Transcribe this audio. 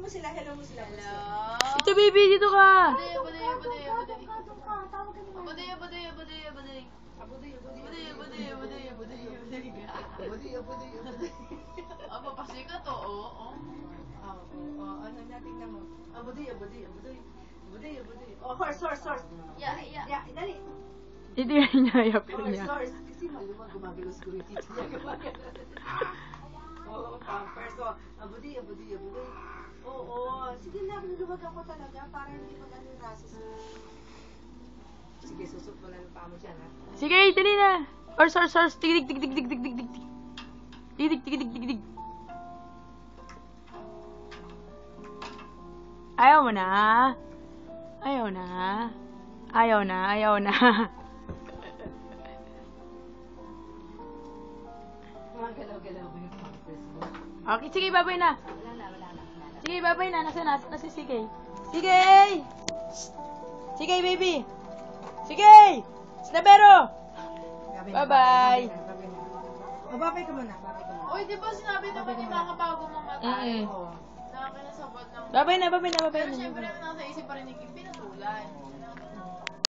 mo sila, hello mo sila. Hello. Ito, baby, dito ka. Abuday, abuday, abuday, abuday. Doon ka, tawag ka naman. Abuday, abuday, abuday, abuday. Abuday, abuday. Abuday, abuday, abuday, abuday, abuday. Abuday, abuday, abuday. Ah, papasikat, oo. Ano na, tingnan mo. Abuday, abuday, abuday. Abuday, abuday. Oh, horse, horse, horse. Yeah. Yeah, dali. Ito yung hinayap Horse, niya. horse. Kasi gumagalos ko yung tito niya. Oo, pampers. So, abuday, abuday, abuday. Oo. Sige na, luluwag ako talaga para hindi mag-ano yung rasos mo. Sige, susot mo lang yung paa mo dyan, ha? Sige, dali na. Horse, horse, horse. Tigidig, tigidig, tigidig, tigidig, tigidig. Tigidig, tigidig, tigidig. Ayaw mo na. Ayaw na. Ayaw na, ayaw na. Gumagalaw-galaw mo yung pampers mo. Okay, sige, babay na. Wala na. Sige, babay na. Nasa sige. Sige! Sige, baby. Sige! Snabero! Bye-bye. Babay ka muna, babay ka muna. Uy, di ba sinabi naman ni Mama bago mamatay? Mm. Oo. Na kinasabot ng... Babay na, babay na, babay Pero na. syempre, nasa isip pa rin ni Kim, pinatulan.